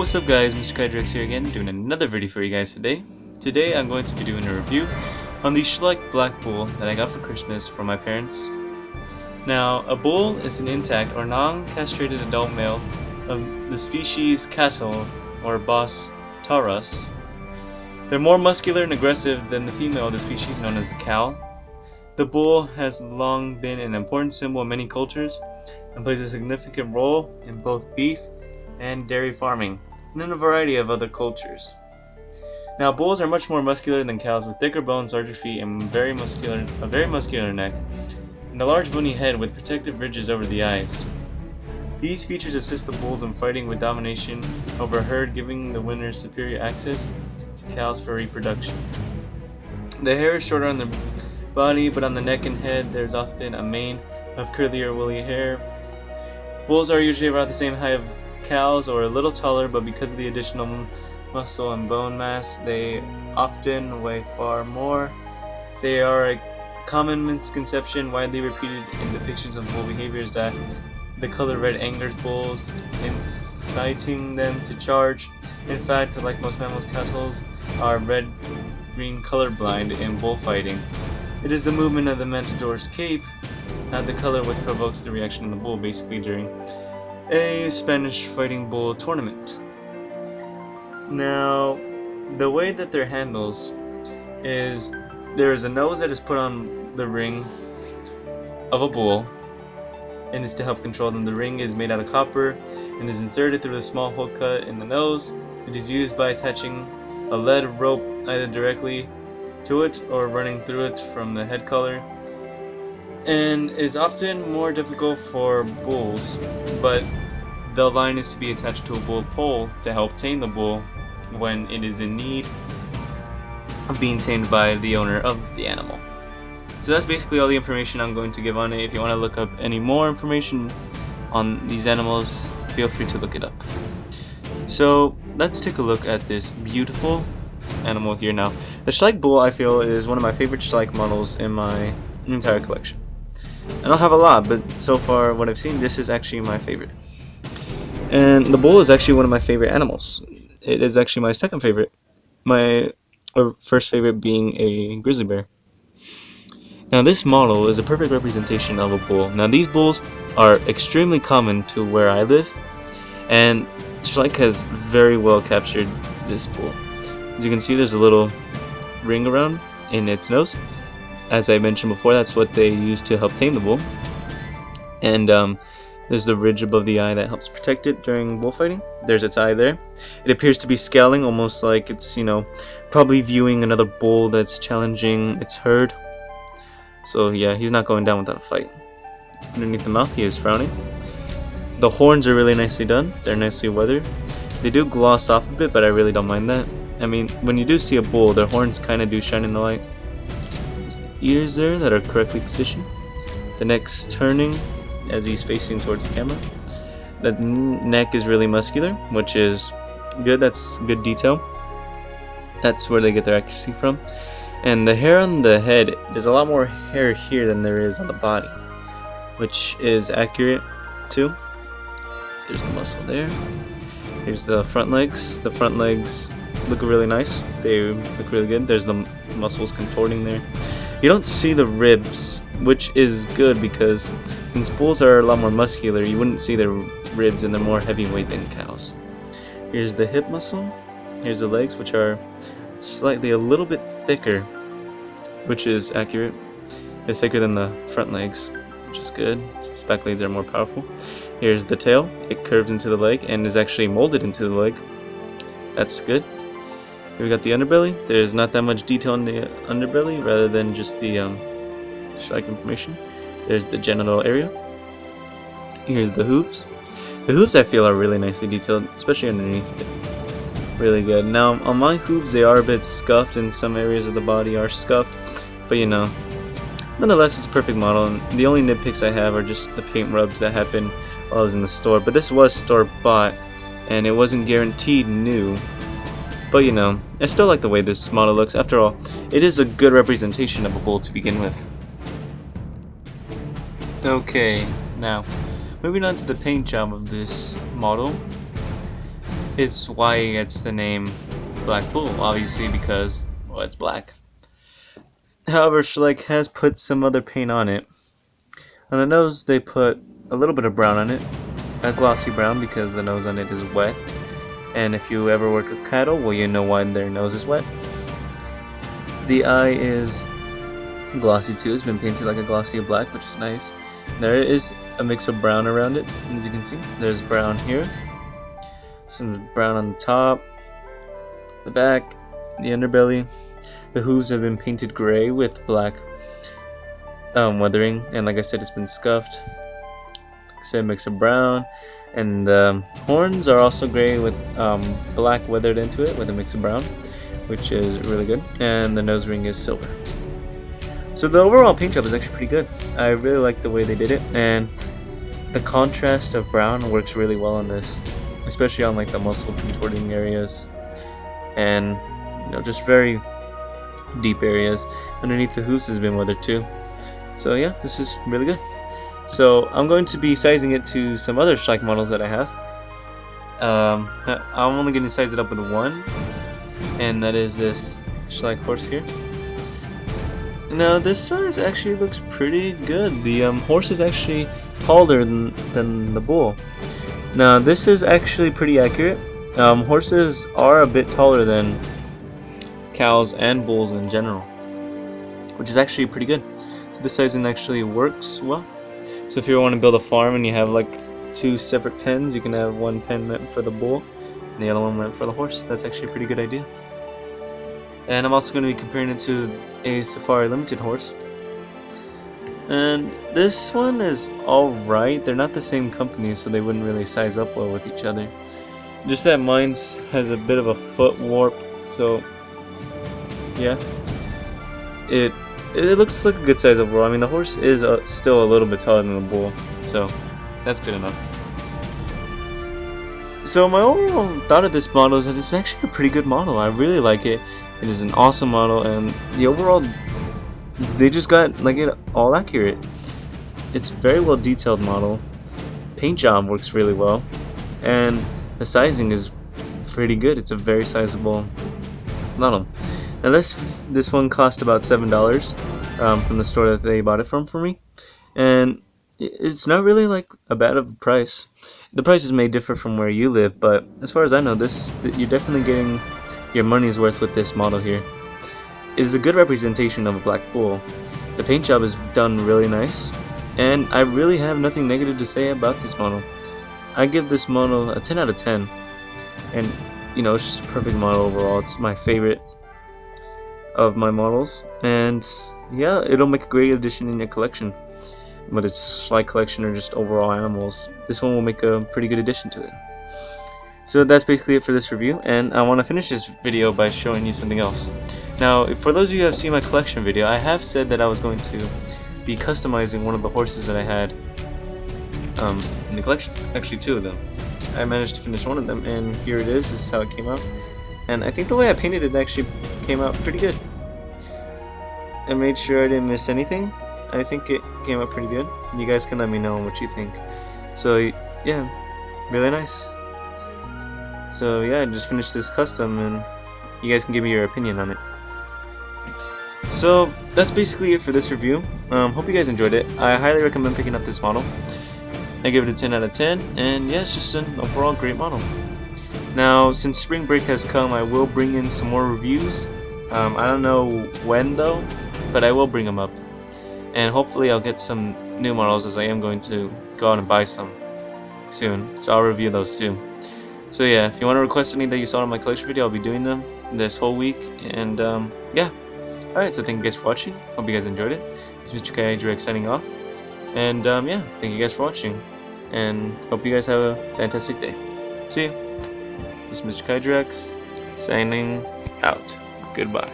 what's up guys, Mr. Kydrex here again, doing another video for you guys today. Today I'm going to be doing a review on the Schleich black bull that I got for Christmas from my parents. Now, a bull is an intact or non-castrated adult male of the species cattle or Bos taurus. They're more muscular and aggressive than the female of the species known as the cow. The bull has long been an important symbol in many cultures and plays a significant role in both beef and dairy farming, and in a variety of other cultures. Now, bulls are much more muscular than cows, with thicker bones, larger feet, and a very muscular neck, and a large bony head with protective ridges over the eyes. These features assist the bulls in fighting with domination over a herd, giving the winners superior access to cows for reproduction. The hair is shorter on the body, but on the neck and head there's often a mane of curly or woolly hair. Bulls are usually about the same height of cows or a little taller, but because of the additional muscle and bone mass, they often weigh far more. They are a common misconception widely repeated in depictions of bull behavior is that the color red angers bulls, inciting them to charge. In fact, like most mammals, cattle are red-green colorblind in bullfighting. It is the movement of the matador's cape, not the color, which provokes the reaction of the bull, basically during a Spanish fighting bull tournament. Now, the way that they're handles is there is a nose that is put on the ring of a bull and is to help control them. The ring is made out of copper and is inserted through a small hole cut in the nose. It is used by attaching a lead rope either directly to it or running through it from the head collar, and is often more difficult for bulls, but the line is to be attached to a bull pole to help tame the bull when it is in need of being tamed by the owner of the animal. So that's basically all the information I'm going to give on it. If you want to look up any more information on these animals, feel free to look it up. So let's take a look at this beautiful animal here now. The Schleich bull, I feel, is one of my favorite Schleich models in my entire collection. I don't have a lot, but so far what I've seen, this is actually my favorite. And the bull is actually one of my favorite animals. It is actually my second favorite. My first favorite being a grizzly bear. Now this model is a perfect representation of a bull. Now these bulls are extremely common to where I live, and Schleich has very well captured this bull. As you can see, there's a little ring around in its nose. As I mentioned before, that's what they use to help tame the bull. And there's the ridge above the eye that helps protect it during bullfighting. There's its eye there. It appears to be scowling, almost like it's, probably viewing another bull that's challenging its herd. So yeah, he's not going down without a fight. Underneath the mouth, he is frowning. The horns are really nicely done. They're nicely weathered. They do gloss off a bit, but I really don't mind that. I mean, when you do see a bull, their horns kind of do shine in the light. There's the ears there that are correctly positioned. The neck's turning as he's facing towards the camera. The neck is really muscular, which is good. That's good detail. That's where they get their accuracy from. And the hair on the head, there's a lot more hair here than there is on the body, which is accurate too. There's the muscle there. Here's the front legs. The front legs look really nice. They look really good. There's the muscles contorting there. You don't see the ribs, which is good because since bulls are a lot more muscular, you wouldn't see their ribs, and they're more heavyweight than cows. Here's the hip muscle. Here's the legs, which are slightly a little bit thicker, which is accurate. They're thicker than the front legs, which is good since back legs are more powerful. Here's the tail. It curves into the leg and is actually molded into the leg. That's good. Here we got the underbelly. There's not that much detail in the underbelly rather than just the Schleich information. There's the genital area. Here's the hooves. The hooves I feel are really nicely detailed, especially underneath it. Really good. Now on my hooves, they are a bit scuffed, and some areas of the body are scuffed, but nonetheless it's a perfect model. And the only nitpicks I have are just the paint rubs that happened while I was in the store, but this was store bought and it wasn't guaranteed new. But I still like the way this model looks. After all, it is a good representation of a bull to begin with. Okay, now moving on to the paint job of this model. It's why it gets the name Black Bull, obviously because, well, it's black. However, Schleich has put some other paint on it. On the nose, they put a little bit of brown on it, a glossy brown because the nose on it is wet. And if you ever worked with cattle, well, you know why their nose is wet. The eye is glossy too. It's been painted like a glossy black, which is nice. There is a mix of brown around it, as you can see. There's brown here, some brown on the top, the back, the underbelly. The hooves have been painted gray with black weathering, and like I said, it's been scuffed. Like I said, mix of brown, and the horns are also gray with black weathered into it with a mix of brown, which is really good. And the nose ring is silver. So the overall paint job is actually pretty good. I really like the way they did it, and the contrast of brown works really well on this, especially on like the muscle contorting areas, and just very deep areas. Underneath the hooves has been weathered too. So yeah, this is really good. So I'm going to be sizing it to some other Schleich models that I have. I'm only going to size it up with one, and that is this Schleich horse here. Now this size actually looks pretty good. The horse is actually taller than the bull. Now this is actually pretty accurate. Horses are a bit taller than cows and bulls in general, which is actually pretty good. So this sizing actually works well. So if you want to build a farm and you have like two separate pens, you can have one pen meant for the bull and the other one meant for the horse. That's actually a pretty good idea. And I'm also going to be comparing it to a Safari Limited horse. And this one is alright. They're not the same company, so they wouldn't really size up well with each other. Just that mine has a bit of a foot warp, so yeah. It looks like a good size overall. I mean, the horse is still a little bit taller than the bull, so that's good enough. So my overall thought of this model is that it's actually a pretty good model. I really like it. It is an awesome model, and the overall, they just got like it all accurate. It's a very well detailed model. Paint job works really well, and the sizing is pretty good. It's a very sizable model. Now this one cost about $7 from the store that they bought it from for me, and it's not really like a bad of a price. The prices may differ from where you live, but as far as I know, you're definitely getting your money's worth with this model here. It is a good representation of a black bull. The paint job is done really nice, and I really have nothing negative to say about this model. I give this model a 10 out of 10, and it's just a perfect model overall. It's my favorite of my models, and yeah, it'll make a great addition in your collection, whether it's a Schleich collection or just overall animals. This one will make a pretty good addition to it. So that's basically it for this review, and I want to finish this video by showing you something else. Now, for those of you who have seen my collection video, I have said that I was going to be customizing one of the horses that I had in the collection. Actually, two of them. I managed to finish one of them, and here it is. This is how it came out. And I think the way I painted it actually came out pretty good. I made sure I didn't miss anything. I think it came out pretty good. You guys can let me know what you think. So yeah, really nice. So yeah, I just finished this custom, and you guys can give me your opinion on it. So that's basically it for this review. Hope you guys enjoyed it. I highly recommend picking up this model. I give it a 10 out of 10, and yeah, it's just an overall great model. Now, since spring break has come, I will bring in some more reviews. I don't know when though, but I will bring them up. And hopefully I'll get some new models, as I am going to go out and buy some soon. So I'll review those soon. So yeah, if you want to request any that you saw in my collection video, I'll be doing them this whole week. And yeah. Alright, so thank you guys for watching. Hope you guys enjoyed it. This is Mr. Direct signing off. And yeah, thank you guys for watching. And hope you guys have a fantastic day. See you. This is Mr. Direct signing out. Goodbye.